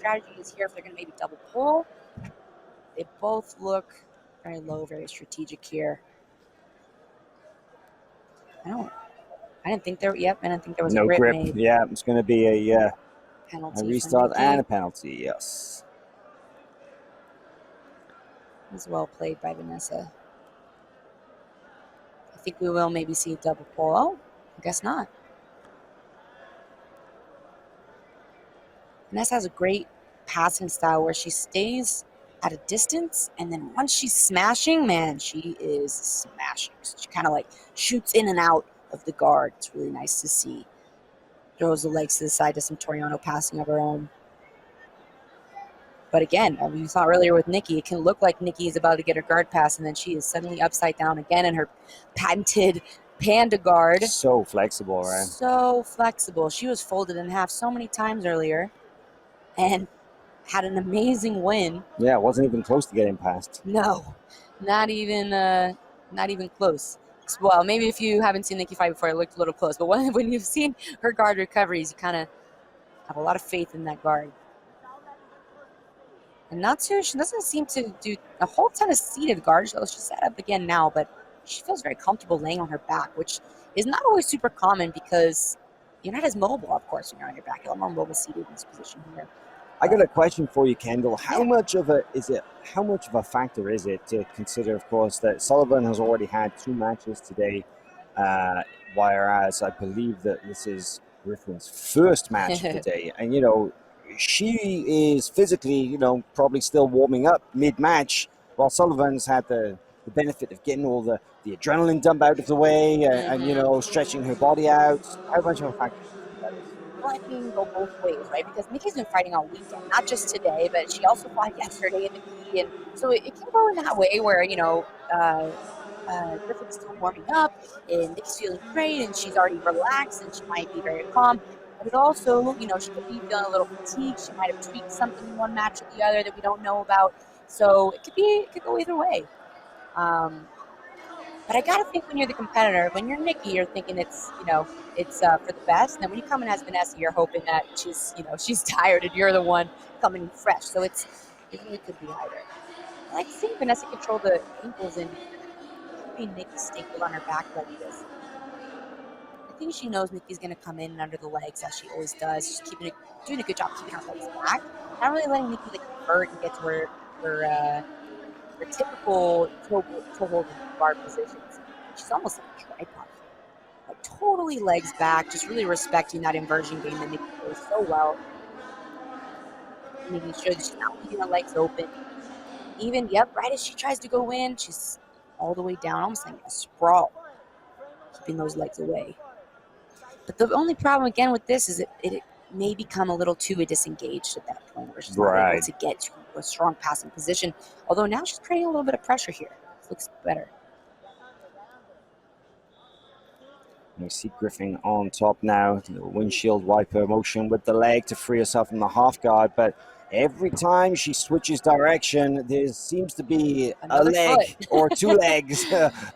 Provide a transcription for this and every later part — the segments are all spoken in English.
strategy is here if they're going to maybe double pull. They both look very low, very strategic here. I didn't think there. Yep, I didn't think there was no a grip grip. made. Yeah, it's going to be a Penalty restart for and Nicki. a penalty. Yes. It was well played by Vanessa. I think we will maybe see a double pull. Oh, I guess not. Vanessa has a great passing style where she stays at a distance, and then once she's smashing, man, she is smashing. So she kind of like shoots in and out of the guard. It's really nice to see. Throws the legs to the side to some Toriano passing of her own. But again, as we saw earlier with Nicki, it can look like Nicki is about to get her guard pass, and then she is suddenly upside down again in her patented panda guard. So flexible, right? So flexible. She was folded in half so many times earlier and had an amazing win. Yeah, it wasn't even close to getting past. No, not even close. Well, maybe if you haven't seen Nicki fight before, it looked a little close. But when you've seen her guard recoveries, you kind of have a lot of faith in that guard. And Natsu, she doesn't seem to do a whole ton of seated guard. She's set up again now, but she feels very comfortable laying on her back, which is not always super common because you're not as mobile, of course, when you're on your back. You're more mobile seated in this position here. I got a question for you, Kendall. How much of a factor is it to consider, of course, that Sullivan has already had 2 matches today, whereas I believe that this is Griffin's first match of the day, and she is physically, probably still warming up mid-match, while Sullivan's had the benefit of getting all the adrenaline dump out of the way and stretching her body out. How much of a factor? Well, I can go both ways, right? Because Nicki's been fighting all weekend, not just today, but she also fought yesterday in the key, and so it can go in that way where Griffin's still warming up, and Nicki's feeling great, and she's already relaxed, and she might be very calm. But it also, she could be feeling a little fatigued. She might have tweaked something in one match or the other that we don't know about. So it could go either way. But I gotta think when you're the competitor, when you're Nicki, you're thinking it's for the best. And then when you come in as Vanessa, you're hoping that she's tired and you're the one coming in fresh. So it really could be either. I like seeing Vanessa control the ankles and keeping Nicki stapled on her back like this. I think she knows Nicki's gonna come in under the legs as she always does. She's doing a good job keeping her legs back, not really letting Nicki convert and get to her typical toe holding guard positions. She's almost like a tripod. Like totally legs back, just really respecting that inversion game that Nicki plays so well. Making sure that she's not leaving her legs open. Even, right as she tries to go in, she's all the way down, almost like a sprawl, keeping those legs away. But the only problem, again, with this is it may become a little too disengaged at that point where she's not able to get to a strong passing position. Although now she's creating a little bit of pressure here. This looks better. You see Griffin on top now, the windshield wiper motion with the leg to free herself from the half guard, but every time she switches direction, there seems to be another a leg or 2 legs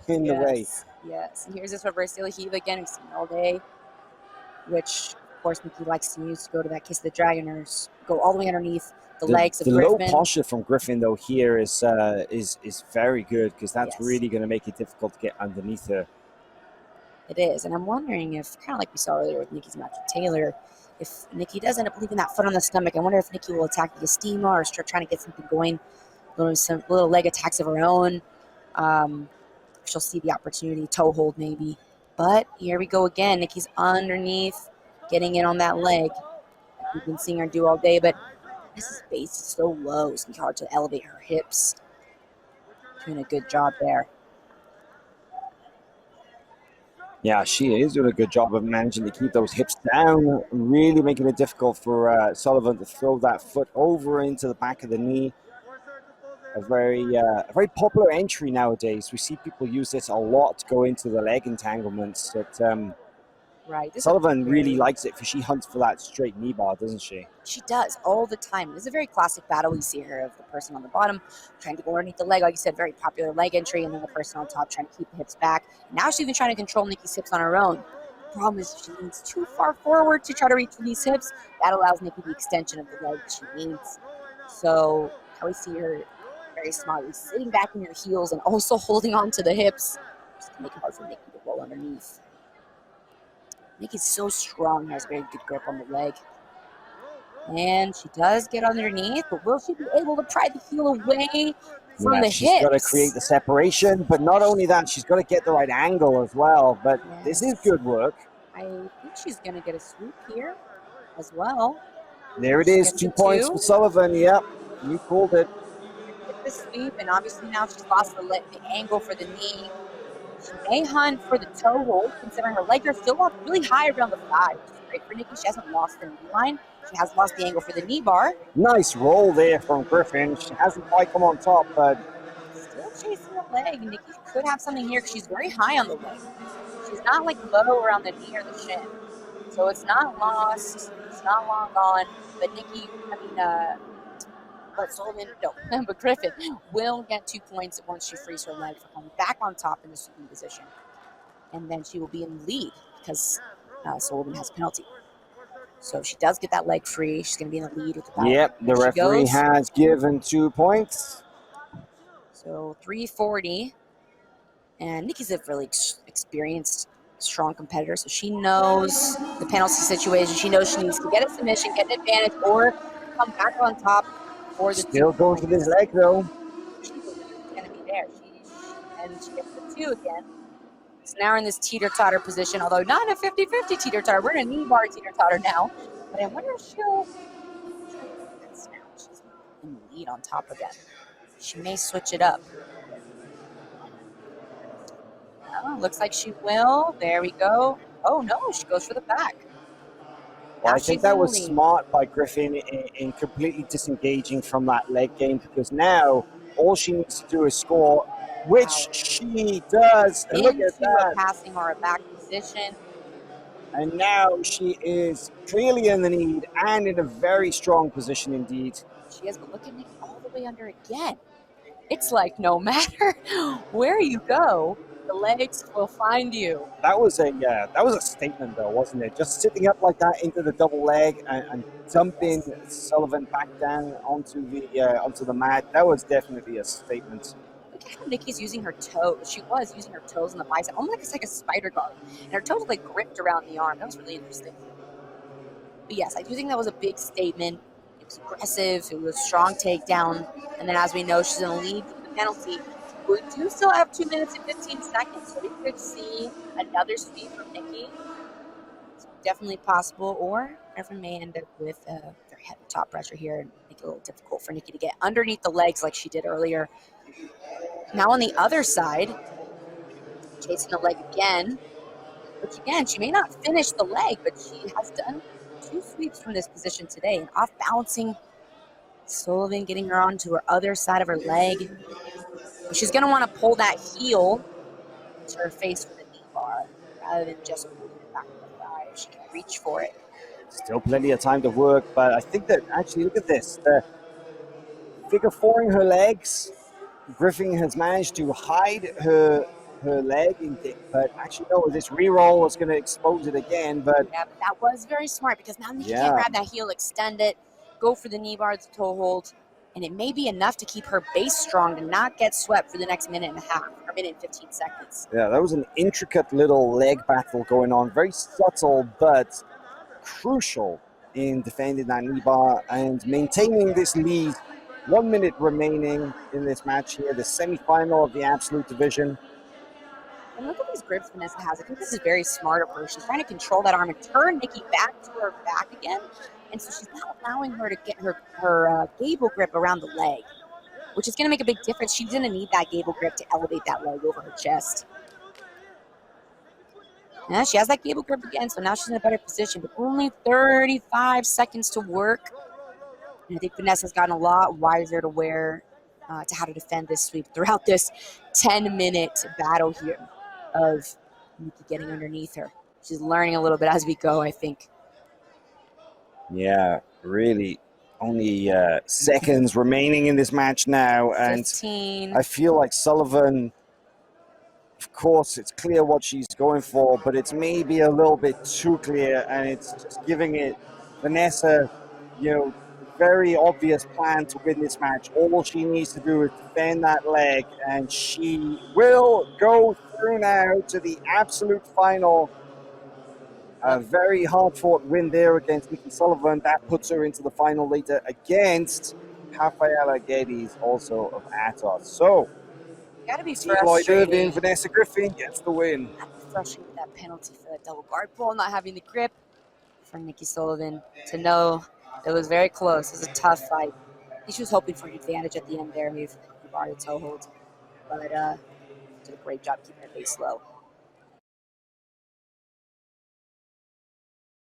in the way. Yes, and here's this reverse de la Riva again, we've seen all day, which, of course, Nicki likes to use to go to that kiss of the dragon or go all the way underneath the legs of Griffin. The low posture from Griffin, though, here is very good because that's really going to make it difficult to get underneath her. It is, and I'm wondering if, kind of like we saw earlier with Nicki's match with Taylor, if Nicki does end up leaving that foot on the stomach, I wonder if Nicki will attack the Estima or start trying to get something going, some little leg attacks of her own. She'll see the opportunity, toe hold maybe. But here we go again. Nicki's underneath, getting in on that leg. We've been seeing her do all day, but this base is so low. It's going to be hard to elevate her hips. Doing a good job there. Yeah, she is doing a good job of managing to keep those hips down, really making it difficult for Sullivan to throw that foot over into the back of the knee. A very popular entry nowadays. We see people use this a lot to go into the leg entanglements. Sullivan really likes it because she hunts for that straight knee bar, doesn't she? She does all the time. This is a very classic battle we see here of the person on the bottom trying to go underneath the leg. Like you said, very popular leg entry, and then the person on top trying to keep the hips back. Now she's even trying to control Nicki's hips on her own. problem is she leans too far forward to try to reach these hips. That allows Nikki the extension of the leg that she needs. So how we see her very smartly sitting back in her heels and also holding on to the hips just to make it hard for Nikki to roll underneath. Nikki's so strong, has very good grip on the leg. And she does get underneath, but will she be able to pry the heel away from the hips? She's got to create the separation, but not only that, she's got to get the right angle as well. But this is good work. I think she's going to get a swoop here as well. There it is, 2 points for Sullivan. Yep, you called it. Get the sweep, and obviously now she's lost the angle for the knee. She may hunt for the toe hold, considering her legs are still up really high around the thigh, which is great for Nikki. She hasn't lost the knee line. She has lost the angle for the knee bar. Nice roll there from Griffin. She hasn't quite come on top, but still chasing the leg. Nikki could have something here because she's very high on the leg. She's not like low around the knee or the shin. So it's not lost. It's not long gone. But but Griffin will get 2 points once she frees her leg for coming back on top in the sweeping position. And then she will be in the lead because Sullivan has a penalty. So if she does get that leg free, she's going to be in the lead with the battle. Yep, the referee has given 2 points. So 340. And Nikki's a really experienced, strong competitor, so she knows the penalty situation. She knows she needs to get a submission, get an advantage, or come back on top for the Still going for this leg, though. She's going to be there. And she gets the 2 again. So now we're in this teeter-totter position, although not in a 50-50 teeter-totter. We're in a knee bar teeter-totter now. But I wonder if she'll... She's in the lead on top again. She may switch it up. Oh, looks like she will. There we go. Oh, no, she goes for the back. Well, I think that was smart by Griffin in completely disengaging from that leg game, because now all she needs to do is score, which she does. And look at that. A passing or a back position. And now she is clearly in the lead and in a very strong position indeed. She is, but look at Nikki all the way under again. It's like no matter where you go, the legs will find you. That was a statement, though, wasn't it? Just sitting up like that into the double leg and dumping Sullivan back down onto the mat. That was definitely a statement. Look at how Nikki's using her toes. She was using her toes in the bicep, almost like a spider guard, and her toes like gripped around the arm. That was really interesting. But yes, I do think that was a big statement. It was aggressive. It was a strong takedown, and then as we know, she's in the lead with the penalty. We do still have 2 minutes and 15 seconds, so we could see another sweep from Nikki. It's definitely possible, or Griffin may end up with their head top pressure here and make it a little difficult for Nikki to get underneath the legs like she did earlier. Now on the other side, chasing the leg again, which again, she may not finish the leg, but she has done 2 sweeps from this position today, and off-balancing Sullivan, getting her onto her other side of her leg. She's going to want to pull that heel to her face with a knee bar rather than just pulling it back to the thigh if she can reach for it. Still plenty of time to work, but I think that actually, look at this. The figure fouring her legs, Griffin has managed to hide her leg, but actually, no, this re-roll was going to expose it again. But yeah, but that was very smart because now Nikki can grab that heel, extend it, go for the knee bar, the toe hold. And it may be enough to keep her base strong to not get swept for the next minute and a half, or minute and 15 seconds. Yeah, that was an intricate little leg battle going on. Very subtle, but crucial in defending that knee bar and maintaining this lead. 1 minute remaining in this match here, the semifinal of the Absolute Division. And look at these grips Vanessa has. I think this is very smart of her. She's trying to control that arm and turn Nikki back to her back again. And so she's not allowing her to get her gable grip around the leg, which is going to make a big difference. She's going to need that gable grip to elevate that leg over her chest. Now she has that gable grip again, so now she's in a better position, but only 35 seconds to work. And I think Vanessa's gotten a lot wiser to how to defend this sweep throughout this 10-minute battle here of Nikki getting underneath her. She's learning a little bit as we go, I think. Yeah, really only seconds remaining in this match now. And 15. I feel like Sullivan of course, it's clear what she's going for, but it's maybe a little bit too clear, and it's just giving it Vanessa, very obvious plan to win this match. All she needs to do is defend that leg, and she will go through now to the absolute final. A very hard-fought win there against Nikki Sullivan. That puts her into the final later against Rafaela Geddes, also of Atos. So, Gotta be Team Lloyd Irvin, frustrating. Vanessa Griffin gets the win. Gotta be frustrating with that penalty for that double guard pull, not having the grip for Nikki Sullivan to know it was very close. It was a tough fight. I think she was hoping for an advantage at the end there. We've barred a toe hold, but did a great job keeping her base low.